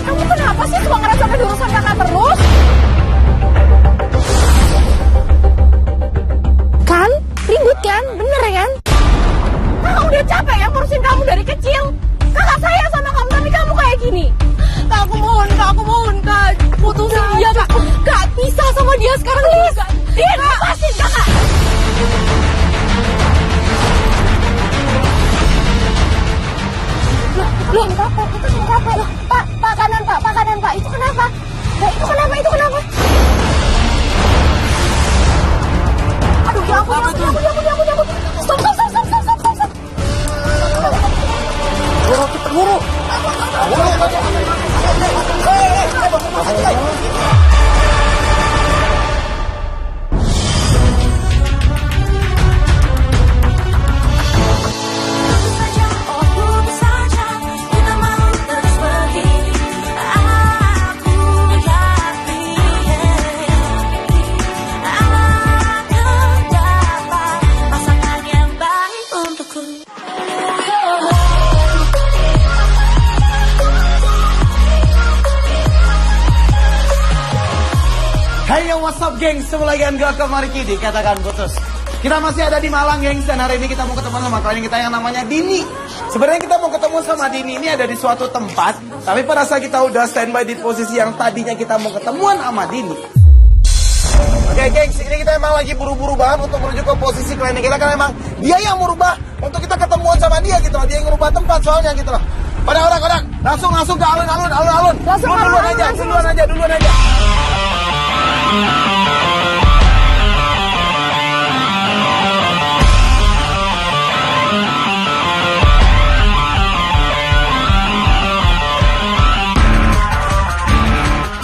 Kamu kenapa sih suka ngerecokin urusan kakak terus? Kan? Ribut kan? Bener kan? Kakak udah capek ya ngurusin kamu dari kecil. Kakak sayang sama kamu, tapi kamu kayak gini. Kak, aku mohon, Kak. Putusin dia, Kak. Kak, pisah sama dia sekarang. Please. Dia lepasin, Kakak. Loh, itu kenapa? Loh, Pak kanan, Pak. Itu kenapa? Itu kenapa? Aduh, ya ampun. Stop. Guru. Hey yo, what's up gengs, ketemu lagi dengan gue Mariki di Katakan Putus. Kita masih ada di Malang gengs, dan hari ini kita mau ketemu sama klien kita yang namanya Dini. Sebenarnya kita mau ketemu sama Dini ini ada di suatu tempat, tapi pada saat kita udah standby di posisi yang tadinya kita mau ketemuan sama Dini. Oke gengs, ini kita emang lagi buru-buru banget untuk menuju ke posisi klien kita, karena emang dia yang merubah untuk kita ketemuan sama dia gitu loh. Dia yang merubah tempat soalnya gitu loh. Orang, langsung ke alun-alun. Duluan aja.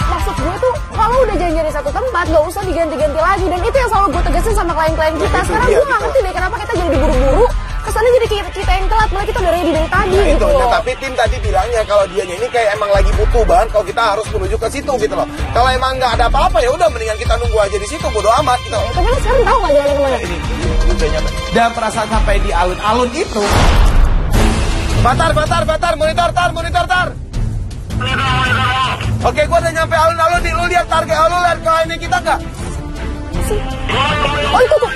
Maksud gue tuh, kalau udah janji di satu tempat, gak usah diganti-ganti lagi. Dan itu yang selalu gue tegasin sama klien-klien kita. Sekarang gue gak ngerti deh kenapa kita jadi diburu-buru. Kesannya jadi kita yang telat, malah kita udah ready dari tadi gitu loh. Tapi tim tadi bilangnya kalau dianya ini kayak emang lagi butuh banget, kalau kita harus menuju ke situ gitu loh. Kalau emang nggak ada apa-apa ya udah mendingan kita nunggu aja di situ, bodo amat gitu. Tapi lo sekarang tahu nggak jalannya kemana? Ini udah nyampe. Dan perasaan sampai di alun-alun itu. Batar, monitor tar. Oke, gua udah nyampe alun-alun nih. Lu lihat target alun-alun klien kita nggak? Oh itu tuh.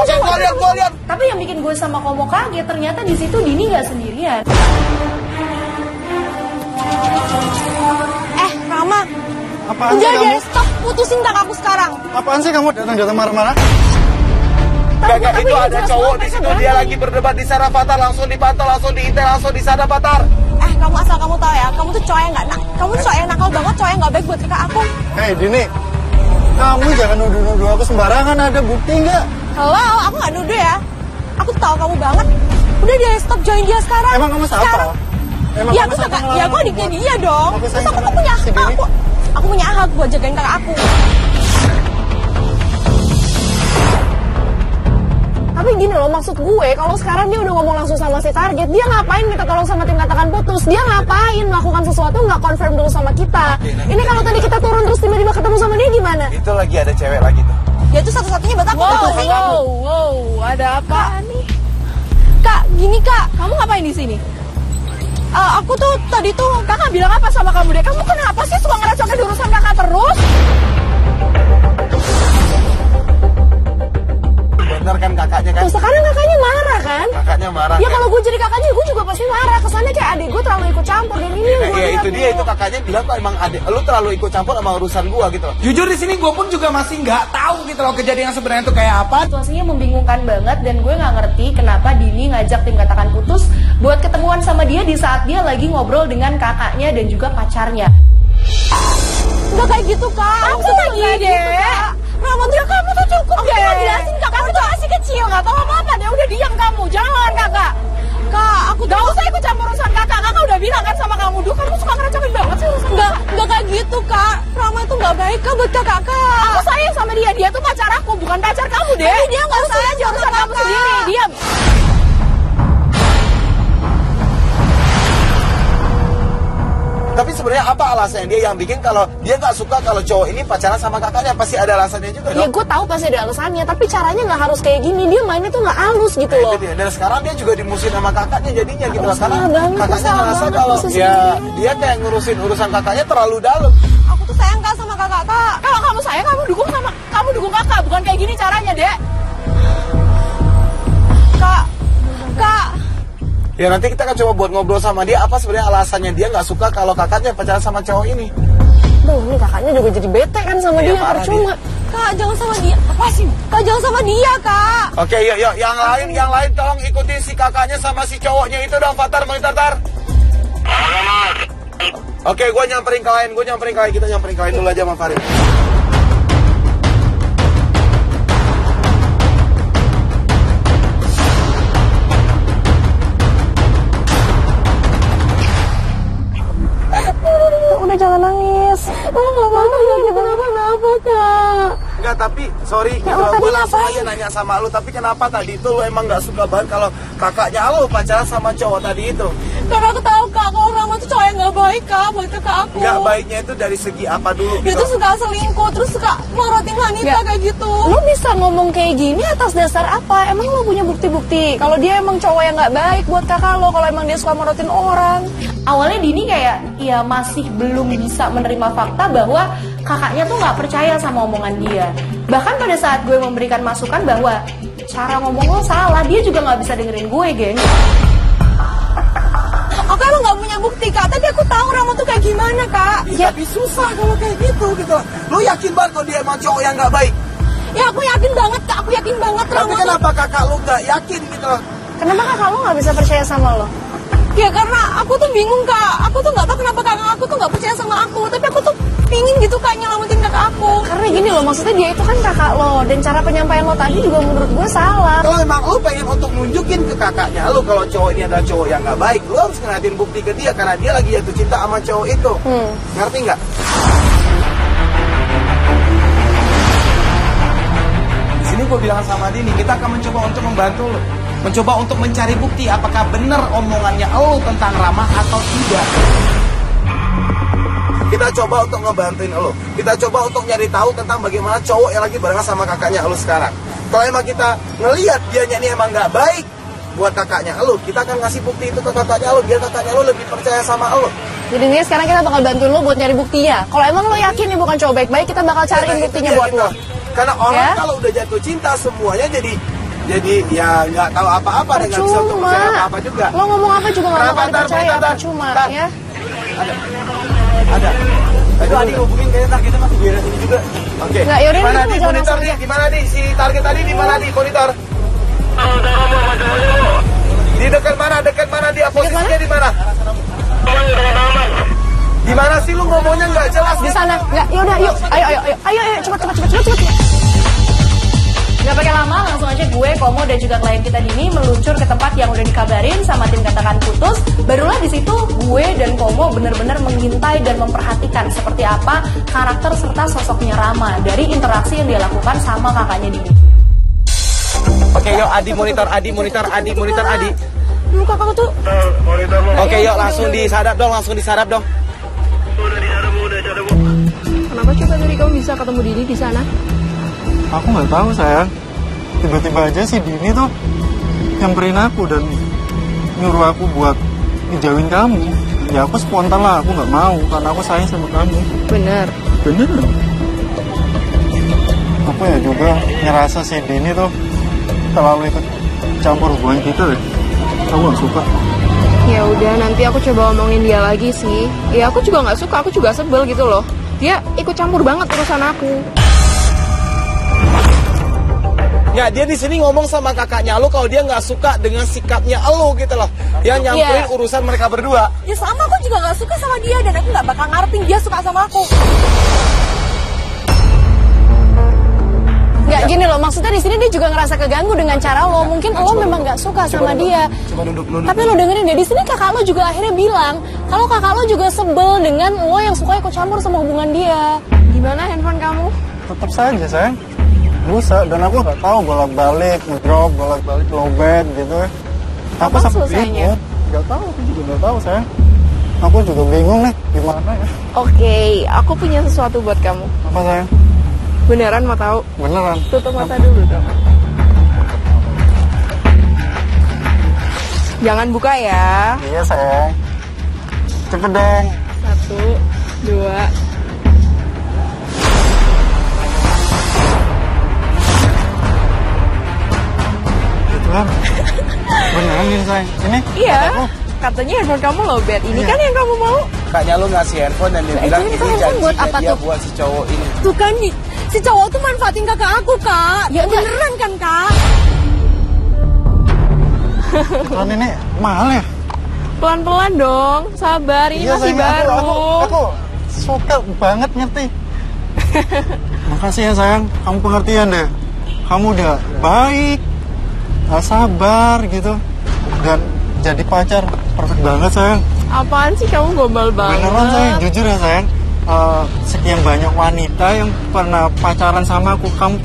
Oke, gua lihat. Tapi yang bikin gue sama Komo kaget, ternyata di situ Dini nggak sendirian. Rama. Apaan sih Udah kamu? deh, stop, putusin kakakku sekarang. Apaan sih kamu datang marah-marah? Gak, itu ada cowok di situ, dia lagi berdebat di sana, Fatar. Langsung dipantau, langsung diintel, langsung di sana, Fatar. Kamu asal kamu tahu ya, kamu tuh cowok yang kamu tuh cowok yang nakal banget, cowok yang gak baik buat kakak aku. Hei Dini, kamu jangan nuduh-nuduh aku sembarangan, ada bukti nggak? Halo, aku gak nuduh ya. Aku tuh tahu kamu banget. Udah deh, stop join dia sekarang. Emang kamu siapa? Sekarang. Emang Ya kamu aku siapa kakak, ngelawan ya aku adiknya dia dong. Aku Terus sayang aku sama punya si Dini. aku punya hak buat jagain kakak aku. Tapi gini loh, maksud gue, kalau sekarang dia udah ngomong langsung sama si target, dia ngapain minta tolong sama tim Katakan Putus? Dia ngapain melakukan sesuatu nggak confirm dulu sama kita? Ini kalau tadi kita turun terus tiba-tiba ketemu sama dia gimana? Itu lagi ada cewek lagi tuh. Ya itu satu-satunya buat aku. Wow, ada apa nih? Kak, gini Kak, Kamu ngapain di sini? aku tuh tadi tuh kakak bilang apa sama kamu deh? Kamu kenapa sih suka ngerecokin urusan kakak terus? Bener kan kakaknya kan? Tuh sekarang kakaknya marah kan? Kakaknya marah. Ya kalau gue jadi kakaknya, gue juga pasti marah. Kesannya kayak adik gue terlalu ikut campur. Dan ini yang gue Ya lihat itu dia, itu kakaknya bilang kok emang adik lu terlalu ikut campur sama urusan gua gitu loh. Jujur di sini gua pun juga masih nggak tahu gitu loh kejadian sebenarnya itu kayak apa. Situasinya membingungkan banget dan gue nggak ngerti kenapa Dini ngajak tim Katakan Putus buat ketemuan sama dia di saat dia lagi ngobrol dengan kakaknya dan juga pacarnya. Nggak kayak gitu Kak. Aku tuh lagi deh. Rama tuh kamu tuh cukup deh. Aku jelasin Kak, kamu tuh masih kecil, nggak tahu apa-apa deh. Udah diam kamu, jangan Kakak. Kak, aku gak usah ikut campur urusan kakak. Kakak udah bilang kan sama kamu, Duh, kamu suka ngerecokin banget sih urusan kakak. Nggak kayak gitu Kak. Rama itu nggak baik Kak buat kakak Kak. Aku sayang sama dia, dia tuh pacar aku, bukan pacar kamu deh. Tapi dia nggak sayang aja urusan kamu sendiri. Diam. Tapi sebenarnya apa alasannya dia yang bikin kalau dia nggak suka kalau cowok ini pacaran sama kakaknya? Pasti ada alasannya juga Ya dong. gue tahu pasti ada alasannya, tapi caranya nggak harus kayak gini. Dia mainnya tuh nggak halus gitu Nah, loh. itu dia. Dan sekarang dia juga dimusuhin sama kakaknya jadinya gitu. Karena salah banget, kakaknya salah ngerasa banget, kalau posisi ya dia. dia kayak ngurusin urusan kakaknya terlalu dalam. Aku tuh sayang Kak sama kakak. Kalau kamu sayang, kamu dukung kakak, bukan kayak gini caranya, Dek. Kak. Ya nanti kita akan coba buat ngobrol sama dia apa sebenarnya alasannya dia nggak suka kalau kakaknya pacaran sama cowok ini. Duh, ini kakaknya juga jadi bete kan sama Iya, dia, parah percuma. Kak, jangan sama dia. Apa sih? Kak, jangan sama dia, Kak. Oke, yuk, yang lain tolong ikutin si kakaknya sama si cowoknya itu dong, Fatar, Tar. Oke, gue nyamperin ke lain, kita nyamperin ke lain dulu aja sama Farid. Udah jangan nangis. Nggak apa-apa, kenapa, Kak? Enggak, tapi sorry, Ya, gitu, tadi gue langsung ngapain? aja nanya sama lu. Tapi kenapa tadi itu lu emang gak suka banget kalau kakaknya lu pacaran sama cowok tadi itu? Karena aku tahu, Kak, kalau Rama tuh cowok yang nggak baik, Kak, buat kakak aku. Enggak baiknya itu dari segi apa dulu Dia gitu? tuh suka selingkuh, terus suka morotin wanita kayak gitu. Lo bisa ngomong kayak gini atas dasar apa? Emang lo punya bukti-bukti? Kalau dia emang cowok yang nggak baik buat kakak lo, kalau emang dia suka morotin orang. Awalnya Dini kayak ya masih belum bisa menerima fakta bahwa kakaknya tuh nggak percaya sama omongan dia. Bahkan pada saat gue memberikan masukan bahwa cara ngomong lo salah, dia juga nggak bisa dengerin gue, geng. Aku emang nggak punya bukti, Kak. Tapi aku tahu Rama tuh kayak gimana, Kak. Ya, tapi susah kalau kayak gitu. Lu yakin banget kalau dia emang cowok yang gak baik? Ya aku yakin banget, Kak. Aku yakin banget Tapi Rama tuh. kenapa kakak lu gak yakin gitu loh? Kenapa kakak lo nggak bisa percaya sama lo? Ya karena aku tuh bingung, Kak. Aku tuh nggak tahu kenapa kakak aku tuh nggak percaya sama aku. Tapi aku tuh pingin gitu, Kak, nyelamatin kakak aku. Karena gini loh, maksudnya dia itu kan kakak lo. Dan cara penyampaian lo tadi juga menurut gue salah. Kalau emang lu pengen untuk nunjukin ke kakaknya lu kalau cowok ini adalah cowok yang gak baik, lu harus ngeliatin bukti ke dia karena dia lagi jatuh cinta sama cowok itu. Ngerti nggak? Di sini gue bilang sama Dini, kita akan mencoba untuk membantu lu. Mencoba untuk mencari bukti apakah benar omongannya lu tentang Rama atau tidak. Kita coba untuk ngebantuin lo. Kita coba untuk nyari tahu tentang bagaimana cowok yang lagi barengan sama kakaknya lo sekarang. Kalau emang kita ngelihat dianya ini emang nggak baik buat kakaknya lo, kita akan ngasih bukti itu ke kakaknya lo biar kakaknya lo lebih percaya sama lo. Jadi nih sekarang kita bakal bantuin lo buat nyari buktinya. Kalau emang lo yakin nih bukan cowok baik-baik, kita bakal cariin Nah, buktinya itu buat dia, lo. gitu. Karena orang Ya? kalau udah jatuh cinta semuanya jadi ya nggak tahu apa-apa dan nggak bisa untuk percaya apa-apa juga. Lo ngomong apa juga nggak bakal Tar, percaya, Tar. percuma Tar. ya. Ada. Tadi hubungin kayaknya kita masih beres ini juga. Oke. Nggak, yaudah, Mana ini di jangan monitor langsung nih? aja. Gimana nih si target tadi di mana di monitor? Di dekat mana dia posisinya di mana? Di mana sih lu ngomongnya nggak jelas? Di sana. Nggak, yaudah, yuk. Ayo, cepat. Gak pakai lama, langsung aja gue, Komo, dan juga klien kita Dini meluncur ke tempat yang udah dikabarin sama tim Katakan Putus. Barulah di situ gue dan Komo bener-bener mengintai dan memperhatikan seperti apa karakter serta sosoknya Rama dari interaksi yang dia lakukan sama kakaknya Dini. Oke, yuk Adi monitor. Lu kakak tuh. Oke, yuk langsung disadap dong. Kenapa coba tadi kamu bisa ketemu Dini di sana? Aku nggak tahu sayang. Tiba-tiba aja si Dini tuh nyamperin aku dan nyuruh aku buat ngejauhin kamu. Ya aku spontan lah, aku nggak mau karena aku sayang sama kamu. Bener. Bener. Aku ya juga ngerasa si Dini tuh terlalu ikut campur hubungan kita deh. Aku nggak suka. Ya udah, nanti aku coba omongin dia lagi sih. Ya aku juga nggak suka, aku juga sebel gitu loh. Dia ikut campur banget urusan aku. Ya dia di sini ngomong sama kakaknya lo kalau dia nggak suka dengan sikapnya lo gitu loh. Yang nyamperin urusan mereka berdua. Ya sama, aku juga nggak suka sama dia dan aku nggak bakal ngarepin dia suka sama aku. Nggak gini loh, maksudnya di sini dia juga ngerasa keganggu dengan cara lo. Mungkin lo memang nggak suka sama dia. Coba duduk. Tapi lo dengerin deh, di sini kakak lo juga akhirnya bilang kalau kakak lo juga sebel dengan lo yang suka ikut campur sama hubungan dia. Gimana handphone kamu? Tetap saja sayang. Rusak dan aku nggak tahu bolak-balik ngedrop, bolak-balik lowbat gitu. Apa Kapan sampai selesainya? ribut? Nggak tahu, aku juga nggak tahu sayang. Aku juga bingung nih, gimana ya? Oke, aku punya sesuatu buat kamu. Apa sayang? Beneran mau tahu? Beneran? Tutup mata dulu dong. Jangan buka ya. Iya sayang. Cepet dong. 1, 2. Gitu kan? Beneran ini sayang. Ini? Iya. Aku. Katanya handphone kamu lowbat. Ini Iya. kan yang kamu mau. Kakaknya lu ngasih handphone dan dia Lah, bilang itu ini handphone buat janjinya apa dia tuh? buat si cowok ini. Tuh kan, si cowok tuh manfaatin kakak aku, Kak. Ya beneran kan, Kak? Kan ini mahal ya? Pelan-pelan dong. Sabar, ini masih sayang, baru. Aku suka banget ngerti. Makasih ya sayang, kamu pengertian deh. Kamu udah baik, sabar gitu, dan jadi pacar perfect banget sayang. Apaan sih kamu gombal banget? Beneran sayang, jujur ya sayang. Sekian banyak wanita yang pernah pacaran sama aku, kamu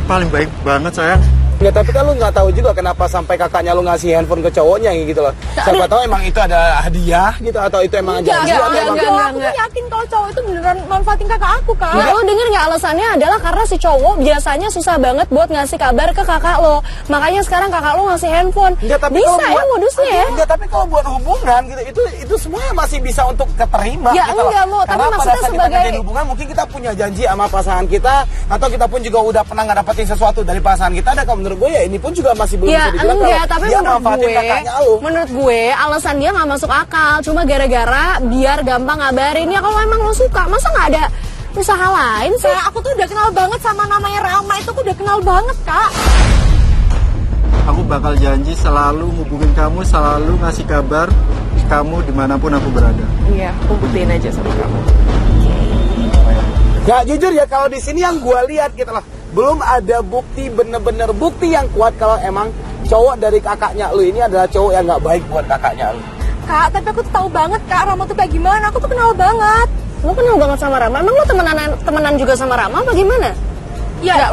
paling baik banget sayang. Ya tapi kan lu nggak tahu juga kenapa sampai kakaknya lu ngasih handphone ke cowoknya gitu loh. Siapa tahu emang itu ada hadiah gitu atau itu emang janji atau emang Aku tuh yakin kalau cowok itu beneran manfaatin kakak aku, Kak. Lo denger nggak alasannya adalah karena si cowok biasanya susah banget buat ngasih kabar ke kakak lo. Makanya sekarang kakak lo ngasih handphone. Enggak, tapi Bisa kalau ya modusnya ya. Enggak, tapi kalau buat hubungan gitu itu semuanya masih bisa untuk keterima Ya, gitu loh. enggak, Mo, tapi Karena pada maksudnya saat kita sebagai- menjadi hubungan mungkin kita punya janji sama pasangan kita atau kita pun juga udah pernah ngedapetin sesuatu dari pasangan kita. Dan kalau menurut gue ya ini pun juga masih belum Ya bisa dibilang enggak, kalau tapi dia menurut manfaatin kakaknya lu. gue alasan dia nggak masuk akal. Cuma gara-gara biar gampang ngabarin. Ya kalau emang lo suka, masa nggak ada usaha lain sih? Kayak aku tuh udah kenal banget sama namanya Rama itu, aku udah kenal banget, Kak. Aku bakal janji selalu hubungin kamu, selalu ngasih kabar kamu dimanapun aku berada. Iya, aku buktiin aja sama kamu. Ya jujur ya kalau di sini yang gue lihat gitu loh, belum ada bukti bener-bener bukti yang kuat kalau emang cowok dari kakaknya lu ini adalah cowok yang nggak baik buat kakaknya lu. Kak, tapi aku tuh tahu banget, Kak, Rama tuh kayak gimana. Aku tuh kenal banget. Lo kenal banget sama Rama? Emang lo temenan juga sama Rama apa gimana? Ya, Enggak,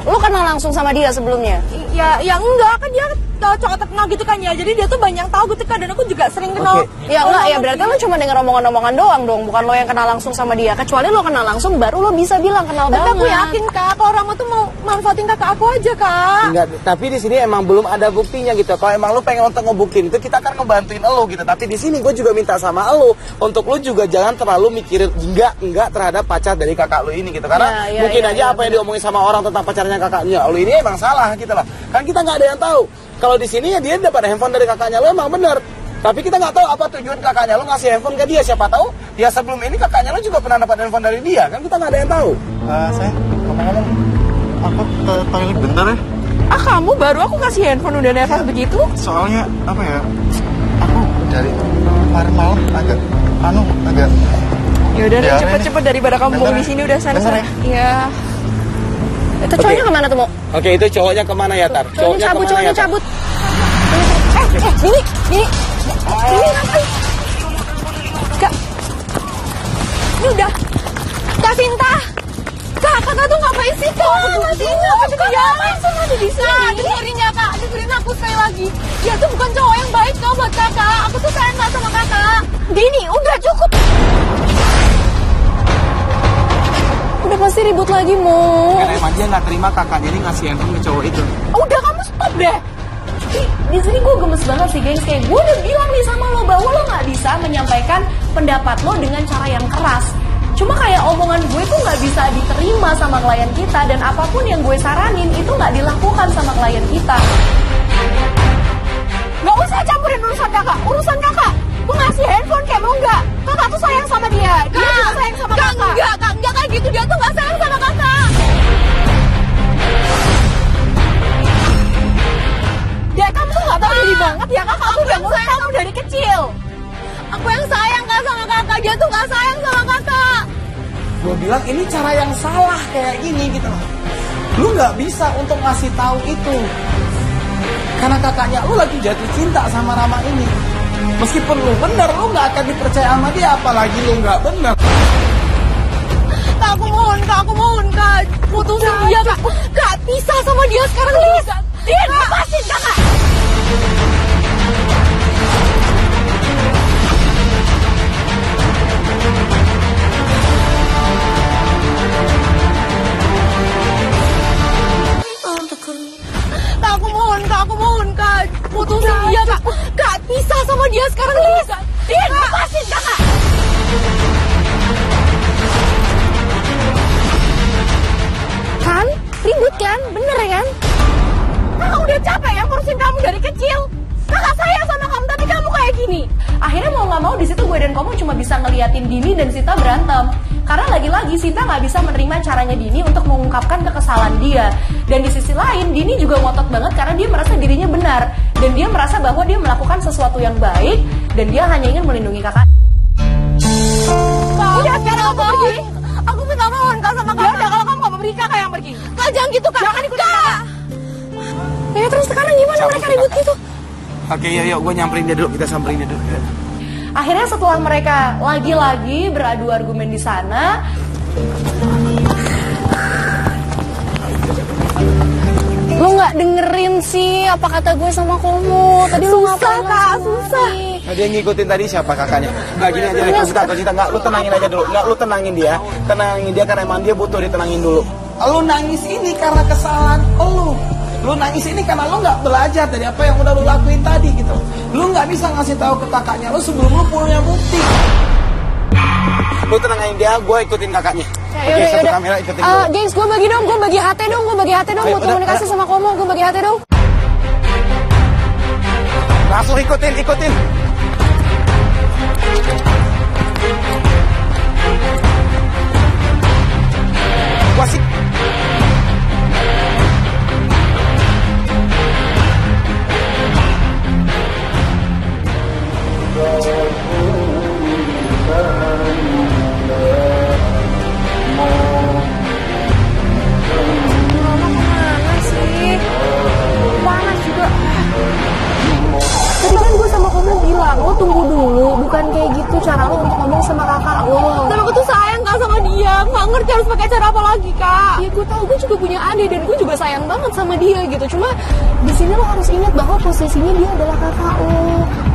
lo kenal langsung sama dia sebelumnya? ya enggak, kan dia cowok terkenal gitu kan ya. Jadi dia tuh banyak tahu gitu kan, dan aku juga sering kenal. Oke. Ya enggak, ya orang berarti gitu. lo cuma denger omongan-omongan doang dong, bukan lo yang kenal langsung sama dia. Kecuali lo kenal langsung, baru lo bisa bilang kenal Tapi banget. aku yakin, Kak, kalau Rama tuh mau manfaatin kakak aku aja, Kak. Enggak, tapi di sini emang belum ada buktinya gitu. Kalau emang lu pengen untuk ngebuktiin itu kita akan ngebantuin lu gitu. Tapi di sini gue juga minta sama lu untuk lu juga jangan terlalu mikirin enggak terhadap pacar dari kakak lu ini gitu. Karena Ya, mungkin ya, aja ya, apa yang diomongin sama orang tentang pacarnya kakaknya lu ini emang salah gitu loh. Kan kita nggak ada yang tahu. Kalau di sini ya dia dapat handphone dari kakaknya lu emang bener. Tapi kita nggak tahu apa tujuan kakaknya lu ngasih handphone ke dia. Siapa tahu dia sebelum ini kakaknya lu juga pernah dapat handphone dari dia. Kan kita nggak ada yang tahu. Sayang, ngomong-ngomong, aku ke toilet bentar ya. Ah, kamu baru aku kasih handphone udah nervous begitu? Soalnya apa ya? Aku dari kemarin malam agak Ya udah deh, Ya, cepet-cepet daripada kamu Bentar bohong ya. di sini udah sana. Bentar ya. Iya. Itu cowoknya Oke. kemana tuh, Mo? Oke, itu cowoknya kemana ya, Tar? Cowoknya cabut. Ini ngapain? Kak, ini udah. Kak Sinta. Kak, kakak tuh ngapain sih, Kak? Kak, ngapain sih masih di sini? Kak, dengerin ya, Kak. Dengerin aku sekali lagi. Dia tuh bukan cowok yang baik kok buat kakak. Aku tuh sayang banget sama kakak. Dini, udah cukup. Udah pasti ribut lagi, Mo. Karena emang dia nggak terima kakaknya ini ngasih handphone ke cowok itu. Udah, kamu stop deh. Di sini gue gemes banget sih, gengs. Kayak gue udah bilang nih sama lo bahwa lo nggak bisa menyampaikan pendapat lo dengan cara yang keras. Cuma kayak omongan gue tuh nggak bisa diterima sama klien kita, dan apapun yang gue saranin itu nggak dilakukan sama klien kita. Gak usah campurin urusan kakak. Urusan kakak. Gue ngasih handphone kayak mau nggak? Kakak tuh sayang sama dia. Dia juga sayang sama kakak. Enggak kayak gitu. Dia tuh nggak sayang sama kakak. Dek, kamu tuh nggak tahu diri banget ya, Kak. Aku udah ngurus kamu dari kecil. Aku yang sayang, Kak, sama kakak. Dia tuh nggak sayang sama kakak. Gue bilang ini cara yang salah kayak gini gitu loh. Lu nggak bisa untuk ngasih tahu itu. Karena kakaknya lu lagi jatuh cinta sama Rama ini. Meskipun lu bener, lu nggak akan dipercaya sama dia. Apalagi lu nggak bener. Kak, aku mohon, Kak. Putusin dia, Kak. Kak, pisah sama dia sekarang, please. Dia lepasin, Kakak. Komo cuma bisa ngeliatin Dini dan Sinta berantem. Karena lagi-lagi Sinta nggak bisa menerima caranya Dini untuk mengungkapkan kekesalan dia. Dan di sisi lain, Dini juga ngotot banget karena dia merasa dirinya benar. Dan dia merasa bahwa dia melakukan sesuatu yang baik dan dia hanya ingin melindungi kakak. Udah sekarang aku pergi. Aku minta mohon Kak sama kamu. Udah kalau kamu gak mau pergi Kak yang pergi. Kak jangan gitu Kak. Jangan ikut Kak. Ya terus sekarang gimana mereka ribut gitu? Oke, yuk, gue nyamperin dia dulu, kita samperin dia dulu. Akhirnya setelah mereka lagi-lagi beradu argumen di sana, Lo nggak dengerin sih apa kata gue sama Komo. Tadi lo ngapain Kak, susah. Nah, dia ngikutin tadi siapa kakaknya? Nggak gini aja, Cita, nggak, lu tenangin aja dulu. Nggak, lu tenangin dia. Tenangin dia karena emang dia butuh ditenangin dulu. Lu nangis ini karena kesalahan lu. Lu nangis ini karena lu nggak belajar dari apa yang udah lu lakuin tadi gitu. Lu nggak bisa ngasih tahu ke kakaknya lu sebelum lu punya bukti. Lu tenangin dia, gue ikutin kakaknya. Oke, satu kamera ikutin gue. Gengs, gue bagi dong, gue bagi HT dong, Ayo, buat komunikasi sama Komo, gue bagi HT dong. Langsung ikutin. Wasik. Kemana sih? Panas juga. Tadi kan gue sama Komo bilang, lo tunggu dulu, bukan kayak gitu cara lo untuk ngomong sama kakak lo. Dan aku tuh sayang Kak sama dia, nggak ngerti harus pakai cara apa lagi Kak. Ya gue tahu, gue juga punya adik dan gue juga sayang banget sama dia gitu. Cuma di sini lo harus ingat bahwa posisinya dia adalah kakak lo.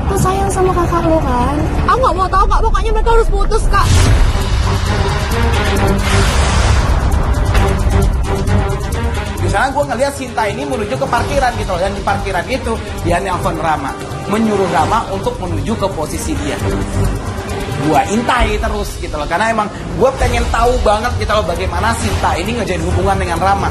Lo sayang sama kakak lo kan? Aku nggak mau tahu Kak, pokoknya mereka harus putus Kak. Di sana gue ngeliat Sinta ini menuju ke parkiran gitu loh. Dan di parkiran itu dia nelfon Rama, menyuruh Rama untuk menuju ke posisi dia. Gue intai terus gitu loh, karena emang gue pengen tahu banget gitu loh bagaimana Sinta ini ngejalin hubungan dengan Rama.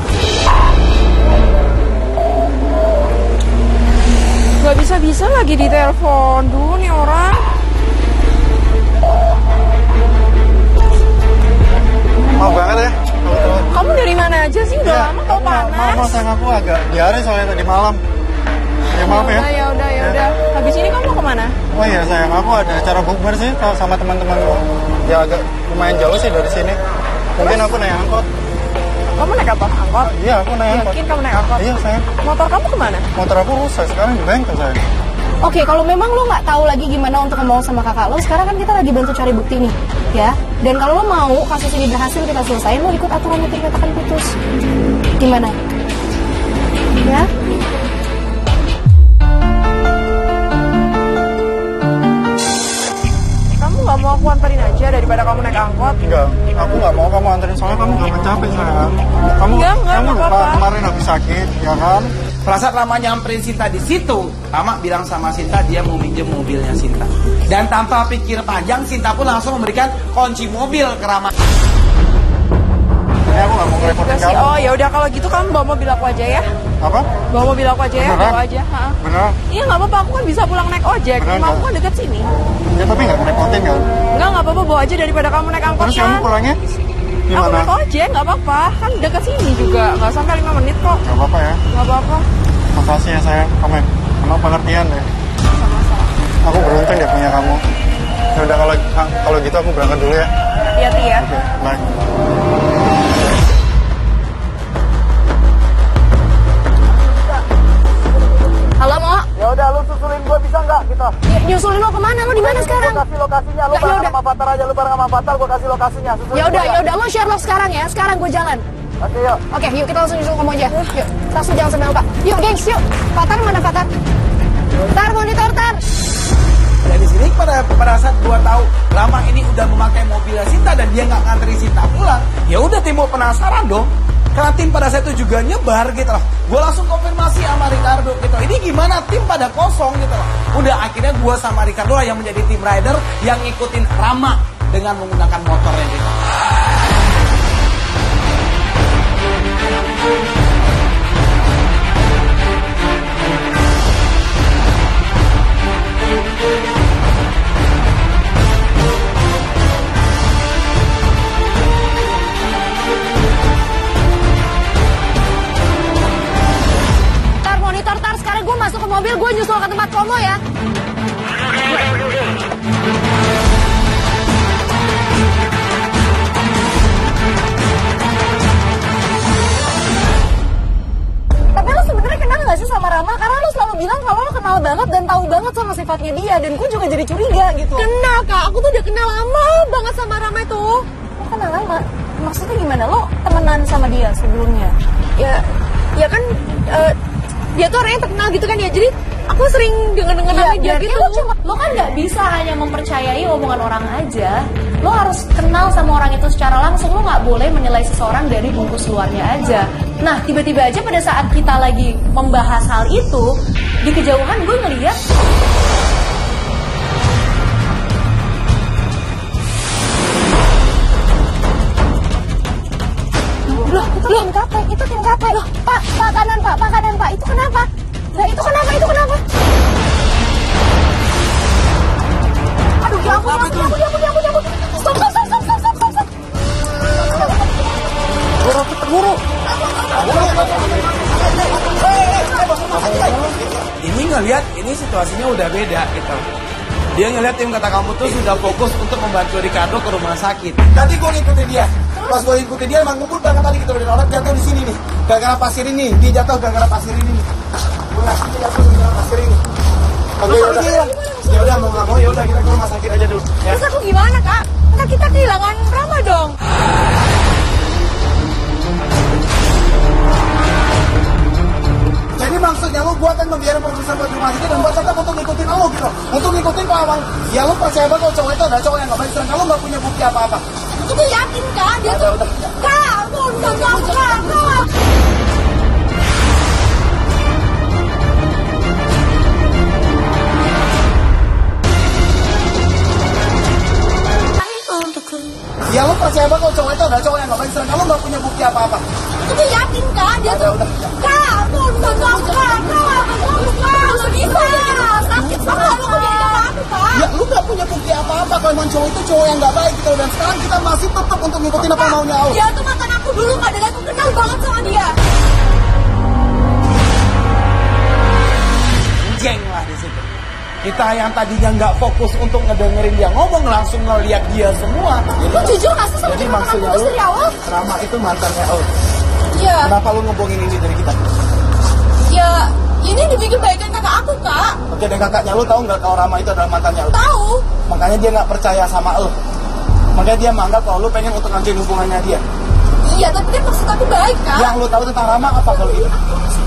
Gak bisa-bisa lagi ditelepon dulu nih orang. Mau banget ya. Kamu dari mana aja sih? Udah lama tau panas. Mau sayang aku agak diare soalnya tadi malam. Ya maaf ya. Ya udah. Habis ini kamu kemana? Oh iya sayang, aku ada acara bukber sih sama teman-teman. Ya agak lumayan jauh sih dari sini. Mungkin aku naik angkot. Kamu naik apa? Angkot? Iya, aku naik angkot. Yakin kamu naik angkot? Iya sayang. Motor kamu kemana? Motor aku rusak sekarang di bengkel sayang. Oke, kalau memang lo nggak tahu lagi gimana untuk ngomong sama kakak lo, sekarang kan kita lagi bantu cari bukti nih, ya. Dan kalau lo mau kasus ini berhasil kita selesaiin, lo ikut aturan yang dikatakan putus. Gimana? Ya? Kamu gak mau aku anterin aja daripada kamu naik angkot? Enggak, aku nggak mau kamu anterin soalnya kamu gampang capek sayang. Kamu Enggak lupa apa-apa. kemarin habis sakit, ya kan? Pada saat Rama nyamperin Sinta di situ, Rama bilang sama Sinta dia mau minjem mobilnya Sinta. Dan tanpa pikir panjang, Sinta pun langsung memberikan kunci mobil ke Rama. Aku nggak mau ngerepotin Enggak sih. kamu. Oh ya udah kalau gitu kamu bawa mobil aku aja ya. Apa? Bawa mobil aku aja ya, Beneran? bawa aja. Beneran? Iya nggak apa-apa, aku kan bisa pulang naik ojek. Beneran, Rumah aku Kak? kan deket sini. Ya tapi nggak ngerepotin kan? Nggak apa-apa, bawa aja daripada kamu naik angkot Terus kan. kamu pulangnya Aku gimana? naik ojek, nggak apa-apa. Kan deket sini juga, nggak sampai 5 menit kok. Gak apa-apa ya. Nggak apa-apa. Makasih ya sayang, kamu pengertian deh. Aku beruntung ya punya kamu. Ya udah kalau gitu aku berangkat dulu ya. Hati-hati ya. Oke, bye. Halo, Mo? Ya udah, lu susulin gue bisa nggak kita? Nyusulin lo kemana? Lo di mana sekarang? Kasih lokasinya, lu Nggak, bareng yaudah. sama Fatar aja, lu bareng sama Fatar, gue kasih lokasinya. Susulin Ya gua udah, lo share love sekarang ya. Sekarang gue jalan. Oke, yuk. Oke, yuk kita langsung nyusul Komo aja. Yuk, langsung jangan sampai lupa. Yuk, gengs, yuk. Fatar mana Fatar? Tar, monitor, Tar. Dan di sini pada saat gua tahu Rama ini udah memakai mobilnya Sinta dan dia nggak ngantri Sinta pulang, ya udah tim mau penasaran dong. Karena tim pada saat itu juga nyebar gitu loh. Gua langsung konfirmasi sama Ricardo gitu. Ini gimana tim pada kosong gitu loh. Udah akhirnya gua sama Ricardo yang menjadi tim rider yang ngikutin Rama dengan menggunakan motornya gitu. sifatnya dia, dan gue juga jadi curiga gitu. Kenal Kak, aku tuh udah kenal lama banget sama Rama itu. Lo kenal lama? Maksudnya gimana? Lo temenan sama dia sebelumnya? Ya kan dia tuh orang yang terkenal gitu kan ya. Jadi aku sering denger-denger nama dia gitu. Lo kan nggak bisa hanya mempercayai omongan orang aja. Lo harus kenal sama orang itu secara langsung. Lo nggak boleh menilai seseorang dari bungkus luarnya aja. Nah, tiba-tiba aja pada saat kita lagi membahas hal itu, di kejauhan gue ngeliat Loh, itu tim KP, itu tim KP. Loh, Pak kanan Pak, itu kenapa? Nah, itu kenapa? Aduh, ya ampun. Stop. Buru. Ini ngelihat ini situasinya udah beda gitu. Dia ngelihat tim kata kamu tuh sudah fokus untuk membantu Ricardo ke rumah sakit. Tadi gue ngikutin dia. Pas gue ngikutin dia emang ngebut banget tadi gitu. Dan orang jatuh di sini nih. Gara-gara pasir ini. Dia jatuh gara-gara pasir ini. Dia jatuh gara-gara pasir ini. Oke, yaudah mau nggak mau yaudah kita ke rumah sakit aja dulu. Ya. Terus aku gimana Kak? Kan kita kehilangan Rama dong. Jadi maksudnya lo gue akan membiarkan proses buat rumah sakit dan gue tetap untuk ngikutin lo gitu. Untuk ngikutin Pak Awang. Ya lo percaya banget kalau cowok itu ada cowok yang gak baik. Sedangkan lo gak punya bukti apa-apa. Aku tuh yakin Kak, dia tuh Kak, Kak. Ya lo percaya banget kalau cowok itu ada cowok yang gak baik. Sedangkan lo gak punya bukti apa-apa. Aku tuh yakin Kak, dia tuh Kak, sakit banget aku jadi apa-apa Kak. Ya lu gak punya bukti apa-apa kalau emang cowok itu cowok yang gak baik gitu. Dan sekarang kita masih tetap untuk ngikutin apa maunya Allah. Dia tuh mantan aku dulu Kak, dan aku kenal banget sama dia. Jeng lah di situ. Kita yang tadinya nggak fokus untuk ngedengerin dia ngomong, langsung ngeliat dia semua. Lu jujur gak sih sama Jadi dia maksudnya putus lu, dari awal? Rama itu mantannya Allah. Iya. Kenapa lu ngebohongin ini dari kita? Ya, ini dibikin baikan kakak aku Kak. Oke, dan kakaknya lu tahu nggak kalau Rama itu adalah mantannya lu? Tahu. Makanya dia nggak percaya sama lu. Makanya dia menganggap kalau lu pengen untuk ngancurin hubungannya dia. Iya, tapi dia maksud aku baik Kak. Yang lu tahu tentang Rama apa kalau gitu?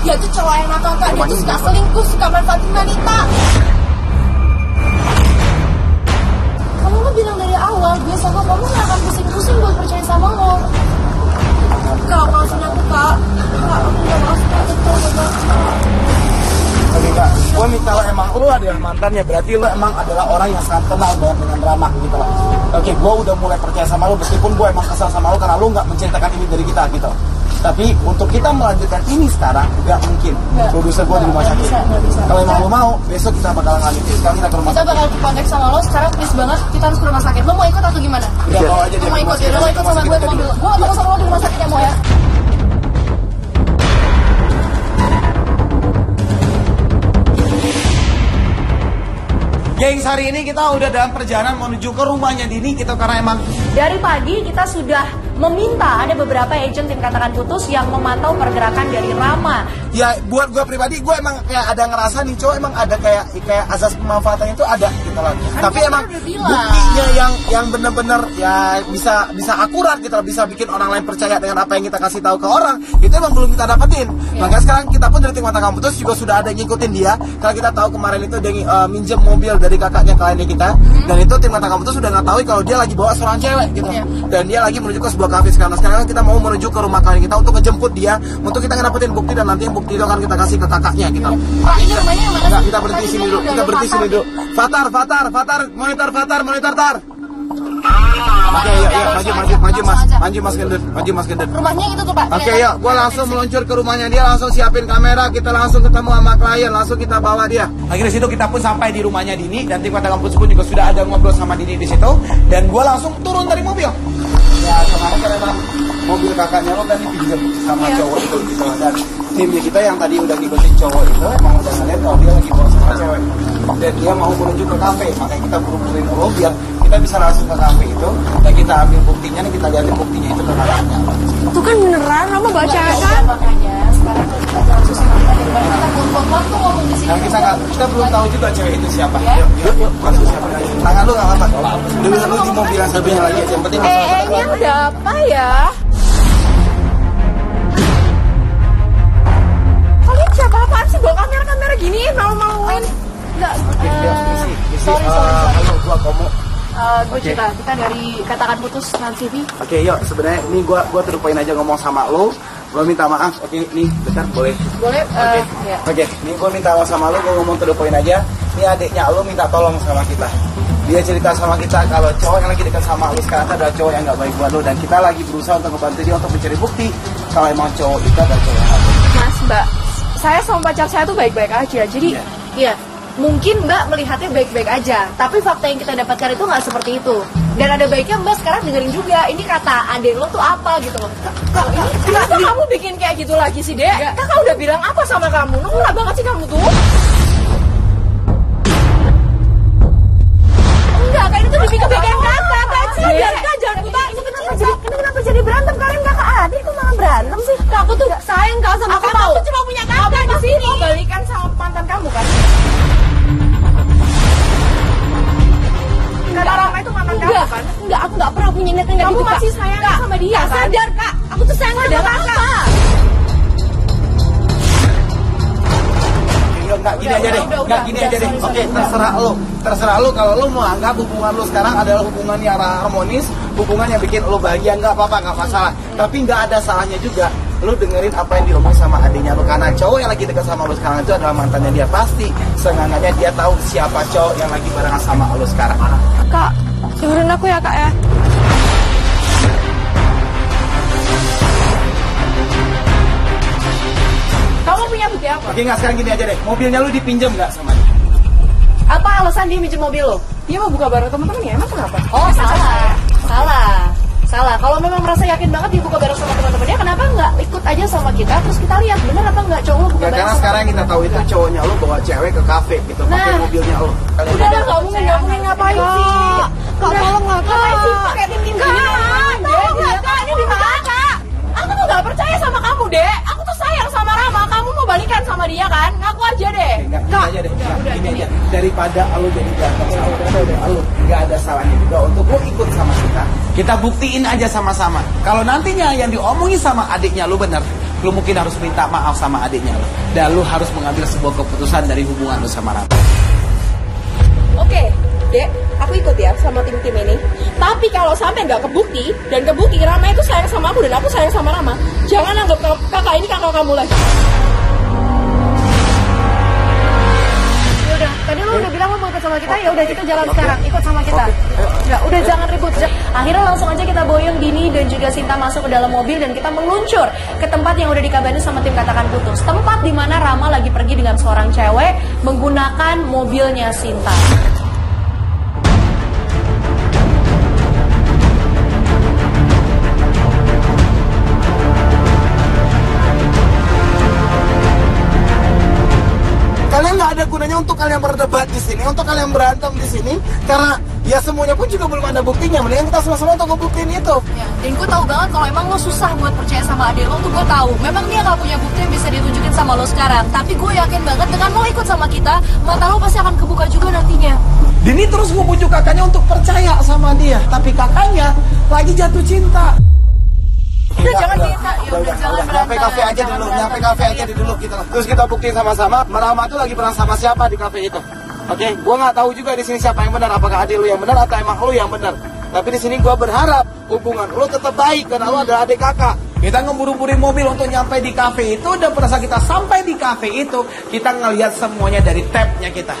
Dia tuh cowok yang nakal Kak, dia tuh suka selingkuh, suka manfaatin wanita. Kamu mah bilang dari awal, gue sama kamu gak akan pusing-pusing buat percaya sama lo. Kak, maafin aku Kak. Kak, aku gak maafin aku Kak. Oke Kak, gue minta lo emang lu adalah mantannya, berarti lo emang adalah orang yang sangat kenal banget dengan Rama gitu loh. Oke, gue udah mulai percaya sama lo, meskipun gue emang kesal sama lo karena lo nggak menceritakan ini dari kita gitu. Tapi untuk kita melanjutkan ini sekarang nggak mungkin. Produser gue di rumah sakit. Kalau emang lo mau, besok kita bakalan lanjutin. Sekarang kita ke rumah kita sakit. bakal kontak sama lo. Sekarang please banget kita harus ke rumah sakit. Lo mau ikut atau gimana? Udah bawa aja Lo dia mau ke ikut rumah ya? sakit. Lo mau ikut sama gue ke mobil. Gue ketemu sama lo di rumah sakit ya, mau ya? Gengs, hari ini kita udah dalam perjalanan menuju ke rumahnya Dini gitu karena emang Dari pagi kita sudah meminta ada beberapa agent tim Katakan Putus yang memantau pergerakan dari Rama. ya buat gue pribadi gue emang kayak ada ngerasa nih cowok emang ada kayak azas pemanfaatannya itu ada gitu loh. Tapi emang buktinya yang bener-bener ya bisa akurat gitu loh, bisa bikin orang lain percaya dengan apa yang kita kasih tahu ke orang, itu emang belum kita dapetin. Makanya sekarang kita pun dari tim Katakan Putus juga sudah ada yang ngikutin dia karena kita tahu kemarin itu dia minjem mobil dari kakaknya kliennya kita, dan itu tim Katakan Putus sudah ngetahui kalau dia lagi bawa seorang cewek gitu, dan dia lagi menuju ke sebuah kafe sekarang. Sekarang kita mau menuju ke rumah klien kita untuk ngejemput dia, untuk kita ngedapetin bukti, dan nanti bukti itu akan kita kasih ke kakaknya gitu. Pak, ini rumahnya yang mana Enggak, sih? kita berhenti sini dulu. Kita berhenti sini dulu. Fatar, monitor tar. Oke, ya, maju mas gendut. Rumahnya itu tuh Pak. Oke, ya, gua langsung meluncur ke rumahnya dia, langsung siapin kamera, kita langsung ketemu sama klien, langsung kita bawa dia. Akhirnya situ kita pun sampai di rumahnya Dini, dan tim Katakan Putus pun juga sudah ada ngobrol sama Dini di situ, dan gua langsung turun dari mobil. Ya, kemarin karena mobil kakaknya lo kan dipinjam sama cowok itu gitu, dan timnya kita yang tadi udah ngikutin cowok itu emang udah ngeliat kalau dia lagi bawa sama cewek, dan dia mau menuju ke kafe, makanya kita buru-buruin dulu biar kita bisa langsung ke kafe itu, dan kita ambil buktinya nih, kita liatin buktinya itu ke kakaknya. Itu kan beneran Rama bawa cewek kan? Makanya sekarang Jangan susah banget daripada kita buang-buang waktu ngomong di sini. Nah, kita belum tahu juga cewek itu siapa. Yuk, masuk siapa lagi. Tangan lu nggak apa-apa. Lu di mobil yang satunya lagi aja. Yang penting Nya udah apa ya? Kalian siapa-apaan sih bawa kamera gini, malu-maluin? Enggak. Sorry. Halo, gua Komo. Gue Cita, kita dari Katakan Putus Trans TV. Oke, yuk. Sebenarnya ini gua to the point aja ngomong sama lo. Gua minta maaf. Oke, nih, bentar, boleh. Boleh? Ya. Oke, nih gua minta maaf sama lo. Gua ngomong to the point aja. Ini adiknya lo minta tolong sama kita. Dia cerita sama kita kalau cowok yang lagi dekat sama lo sekarang adalah cowok yang nggak baik buat lo, dan kita lagi berusaha untuk membantu dia untuk mencari bukti kalau emang cowok itu adalah cowok yang baik. Mas, Mbak, saya sama pacar saya tuh baik-baik aja. Jadi, Iya. Mungkin Mbak melihatnya baik-baik aja, tapi fakta yang kita dapatkan itu nggak seperti itu. Dan ada baiknya Mbak sekarang dengerin juga, ini kata adik lo tuh apa gitu loh. kenapa kamu bikin kayak gitu lagi sih, Dek? Kakak udah bilang apa sama kamu? Norak banget sih kamu tuh. Enggak, kayak itu dibikin kakak, Kak. Jangan putar. Itu kenapa jadi berantem? Kalian kakak adik kok malah berantem sih? Aku tuh sayang kau sama kamu. Aku cuma punya kakak di sini. Kamu balikan sama mantan kamu kan? Kata Rama itu mantan kamu kan? Enggak, aku nggak pernah punya niat kayak gitu. Kamu masih sayang sama dia kan? Sadar, Kak. Aku tuh sayang sama kakak. Enggak gini aja deh. Enggak gini aja deh. Oke, terserah lo kalau lo mau anggap hubungan lo sekarang adalah hubungan yang harmonis, hubungan yang bikin lo bahagia, nggak apa-apa, nggak masalah. Tapi nggak ada salahnya juga lo dengerin apa yang diomongin sama adiknya lo, karena cowok yang lagi dekat sama lo sekarang itu adalah mantannya dia. Pasti seenggaknya dia tahu siapa cowok yang lagi barengan sama lo sekarang. Kak, dengerin aku ya, Kak ya. Kamu punya bukti apa? Oke, nggak, sekarang gini aja deh. Mobilnya lo dipinjam nggak sama dia? Apa alasan dia minjem mobil lo? Dia mau buka bareng temen-temen ya, emang kenapa? Oh, salah. Kalau memang merasa yakin banget dibuka bareng sama teman-temannya, kenapa nggak ikut aja sama kita? Terus kita lihat bener apa nggak cowok buka Ya, bareng karena sama sekarang kita tahu itu cowoknya lo bawa cewek ke kafe gitu, pakai Nah. mobilnya lo. Udah dah, kamu ngapain sih? Kak, tolong nggak, Kak? Ngapain sih pakai tim-tim gini? Kak, ini di mana, Kak? Aku tuh nggak percaya sama kamu, Dek. Aku tuh sayang sama Rama. Kamu mau balikan sama dia kan? Ngaku aja deh. Enggak, gini aja deh. Gini aja. Daripada lo jadi berantem sama lo, nggak ada salahnya juga untuk lo ikut sama kita. Kita buktiin aja sama-sama. Kalau nantinya yang diomongin sama adiknya lo bener, lo mungkin harus minta maaf sama adiknya lo. Dan lo harus mengambil sebuah keputusan dari hubungan lo sama Rama. Oke, Dek, aku ikut ya sama tim-tim ini. Tapi kalau sampai nggak kebukti, dan kebukti Rama itu sayang sama aku dan aku sayang sama Rama, jangan anggap kakak ini kakak kamu lagi. Yaudah, tadi lo udah bilang lo mau ikut sama kita, ya udah kita jalan sekarang, ikut sama kita. Ya udah, jangan ribut. Akhirnya langsung aja kita boyong Dini dan juga Sinta masuk ke dalam mobil dan kita meluncur ke tempat yang udah dikabarin sama tim Katakan Putus. Tempat di mana Rama lagi pergi dengan seorang cewek menggunakan mobilnya Sinta. Kalian nggak ada gunanya untuk kalian berdebat di sini, untuk kalian berantem di sini, karena ya semuanya pun juga belum ada buktinya. Mendingan kita sama-sama untuk ngebuktiin itu. Ya, dan gue tahu banget kalau emang lo susah buat percaya sama adik lo tuh, gue tahu. Memang dia gak punya bukti yang bisa ditunjukin sama lo sekarang. Tapi gue yakin banget dengan lo ikut sama kita, mata lo pasti akan kebuka juga nantinya. Dini terus ngebujuk kakaknya untuk percaya sama dia, tapi kakaknya lagi jatuh cinta. Udah, jangan minta. Ya udah, jangan Nyampe kafe aja dulu, nyampe kafe aja dulu kita. Terus kita buktiin sama-sama, Rama tuh lagi bareng sama siapa di kafe itu. Oke, gua nggak tahu juga di sini siapa yang benar, apakah adik lu yang benar atau emang lu yang benar. Tapi di sini gua berharap hubungan lu tetap baik karena lu adalah adik kakak. Kita ngeburu-burin mobil untuk nyampe di kafe itu, dan pada saat kita sampai di kafe itu, kita ngelihat semuanya dari tab-nya kita.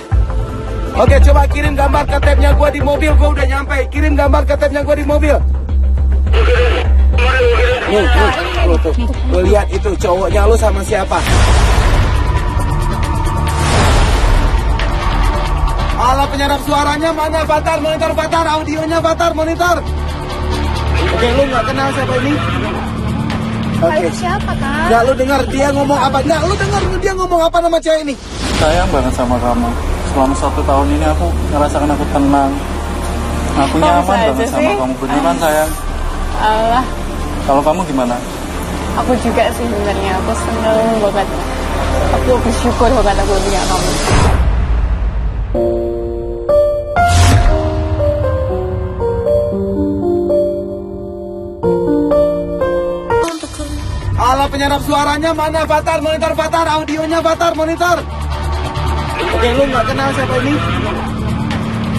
Oke, coba kirim gambar ke tab-nya gua di mobil, gua udah nyampe. Kirim gambar ke tab-nya gua di mobil. Lu lihat itu cowoknya lu sama siapa? Alat penyerap suaranya mana? Fatar, monitor Fatar, audionya Fatar, monitor. Oke, lu nggak kenal siapa ini? Oke. Siapa kan? Nggak, lu dengar dia ngomong apa? Nggak, lu dengar dia ngomong apa nama cewek ini? Sayang banget sama kamu. Selama 1 tahun ini aku ngerasakan aku tenang. Aku nyaman banget sama kamu. Beneran sayang. Allah. Kalau kamu gimana? Aku juga sih sebenarnya, aku seneng banget. Aku bersyukur banget aku punya kamu. Alat penyerap suaranya mana Fatar? Monitor Fatar, audionya Fatar, monitor. Oke, lu nggak kenal siapa ini?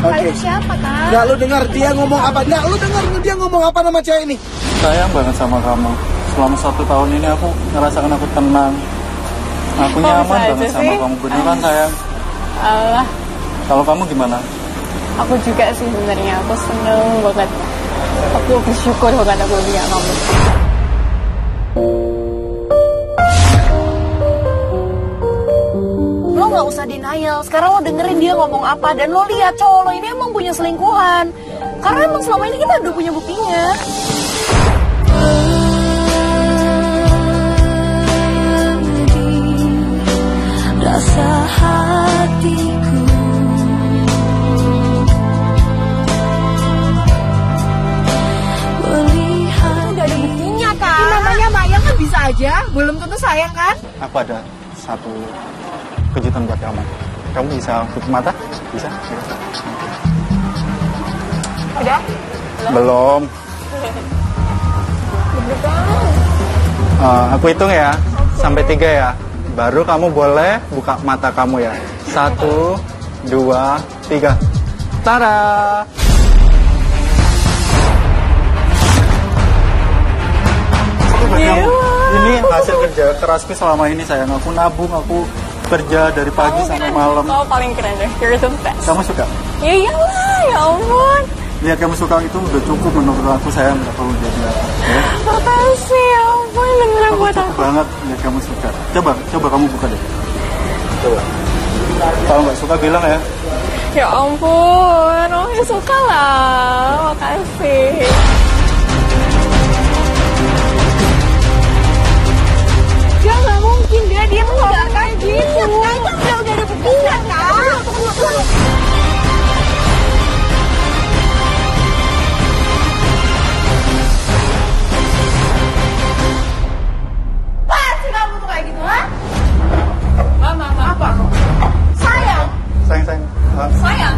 Oke. Siapa kan? Nggak lu dengar dia ngomong apa? Nggak lu dengar dia ngomong apa nama cewek ini? Sayang banget sama kamu. Selama 1 tahun ini aku ngerasakan aku tenang. Aku nyaman banget sama kamu, beneran sayang. Allah, Kalau kamu gimana? aku juga sih sebenarnya, aku seneng banget. Aku bersyukur banget aku punya kamu. Lo nggak usah denial. Sekarang lo dengerin dia ngomong apa dan lo lihat cowok lo ini emang punya selingkuhan. Karena emang selama ini kita udah punya buktinya. Rasa hatiku melihat. Udah ada buktinya kan? Ini namanya Maya kan bisa aja, belum tentu sayang kan? Aku ada satu kejutan buat kamu. Kamu bisa tutup mata? Bisa? Udah? Belum. Aku hitung ya, sampai 3 ya. Baru kamu boleh buka mata kamu ya. 1, 2, 3. Tara! Ini hasil kerja kerasku selama ini sayang. Aku nabung, aku kerja dari pagi sampai malam. Kau paling keren deh, you're the best. Kamu suka? Ya iyalah, ya ampun. Lihat kamu suka itu udah cukup menurut aku sayang. Gak perlu jadi apa. Ya? Makasih, ya ampun, beneran Aku buat cukup aku. banget lihat kamu suka. Coba kamu buka deh. Coba. Kalau nggak suka bilang ya. Ya ampun, oh ya suka lah, makasih. Dia nggak mungkin, dia tuh nggak kayak gitu. Kan udah ada buktinya kan? Pasti kamu tuh kayak gitu, ha? Mama, apa? Sayang, Sayang. Sayang,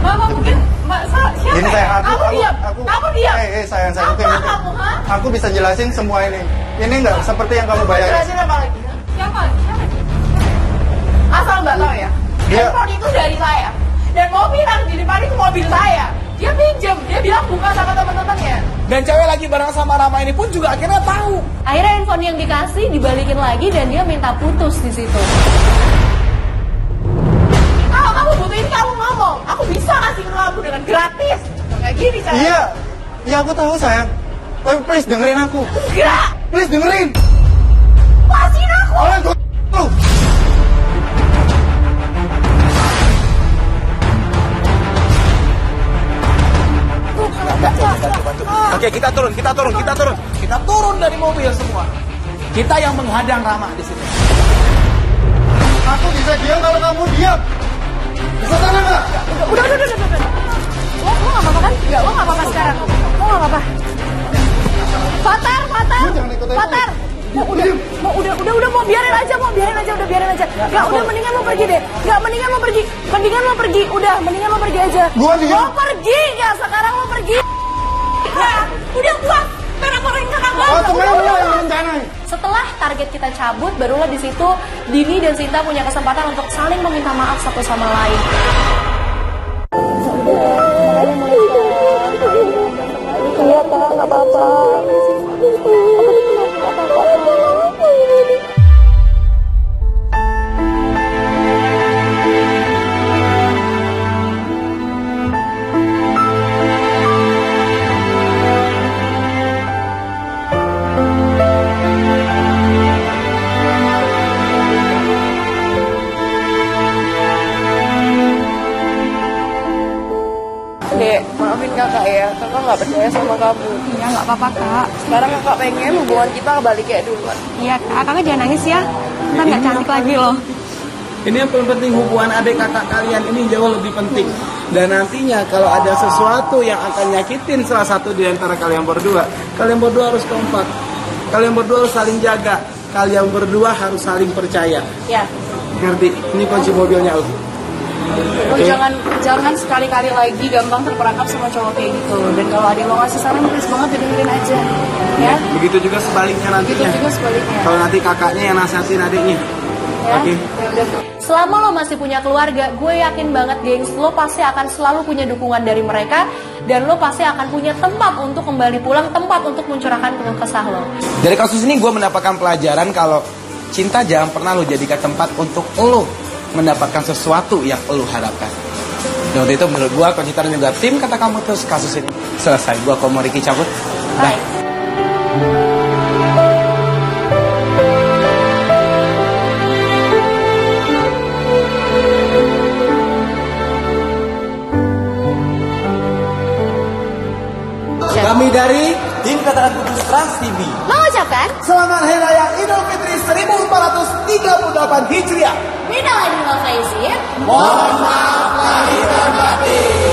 Mama mungkin, siapa Gini ya? sayang, Kamu diam. Kamu diam. sayang. Apa Oke, kamu, ha? aku bisa jelasin semua ini. Ini nggak seperti yang kamu bayangin. Jelasin apa lagi? Ha? Siapa? Asal mbak tahu ya, Dia- handphone itu dari saya. Dan mobil yang di depan itu mobil saya. Dia pinjem, dia bilang buka sama teman-temannya. Dan cewek lagi bareng sama Rama ini pun juga akhirnya tahu. Akhirnya handphone yang dikasih dibalikin lagi dan dia minta putus di situ. Kalau kamu butuh ini kamu ngomong. Aku bisa kasih ke kamu dengan gratis. Kayak gini saya. Iya, ya aku tahu sayang. Tapi please dengerin aku. Enggak, Please dengerin. lepasin aku. Orang gue lu. Oke, kita turun. Kita turun dari mobil semua. Kita yang menghadang Rama di situ. Aku bisa diam kalau kamu diam. Bisa sana nggak? Udah. Lo nggak apa-apa kan? Enggak, lo nggak apa-apa sekarang. Lo nggak apa-apa. Fatar. Jangan ikut aku. Fatar. Udah, mau biarin aja, udah biarin aja. Enggak, udah mendingan lo pergi deh. Enggak, mendingan lo pergi. Udah, mendingan lo pergi aja. Gua diam. Lo pergi, ya sekarang lo pergi. Udah puas. Karena orang kakak Oh, temen lu yang rencanain. Setelah target kita cabut, barulah di situ Dini dan Sinta punya kesempatan untuk saling meminta maaf satu sama lain. Iya, Kak, nggak apa-apa. Dek, maafin kakak ya, kakak nggak percaya sama kamu. Iya, nggak apa-apa, Kak. Sekarang kakak pengen hubungan kita balik kayak duluan. Iya, Kak. Kakak jangan nangis ya. Ntar nggak cantik lagi loh. Ini yang paling penting, hubungan adik kakak kalian ini jauh lebih penting. Dan nantinya kalau ada sesuatu yang akan nyakitin salah satu di antara kalian berdua harus kompak. Kalian berdua harus saling jaga. Kalian berdua harus saling percaya. Ya. Ngerti? Ini kunci mobilnya lo. Lo jangan sekali-kali lagi gampang terperangkap sama cowok kayak gitu. Dan kalau adik lo ngasih saran, please banget dengerin aja. Ya. Begitu juga sebaliknya nantinya. Begitu juga sebaliknya. Kalau nanti kakaknya yang nasihatin adiknya. Ya. Oke. Selama lo masih punya keluarga, gue yakin banget gengs, lo pasti akan selalu punya dukungan dari mereka. Dan lo pasti akan punya tempat untuk kembali pulang, tempat untuk mencurahkan keluh kesah lo. Dari kasus ini gue mendapatkan pelajaran kalau cinta jangan pernah lo jadikan tempat untuk lo mendapatkan sesuatu yang lo harapkan. Dan waktu itu menurut gue, Coach Citra juga tim kata kamu terus kasus ini selesai. Gue Komo Ricky cabut. Bye. Kami dari tim Katakan Putus Trans TV Mengucapkan selamat Hari Raya Idul Fitri 1438 Hijriah. Minal aidin wal faizin. Mohon maaf lahir dan batin.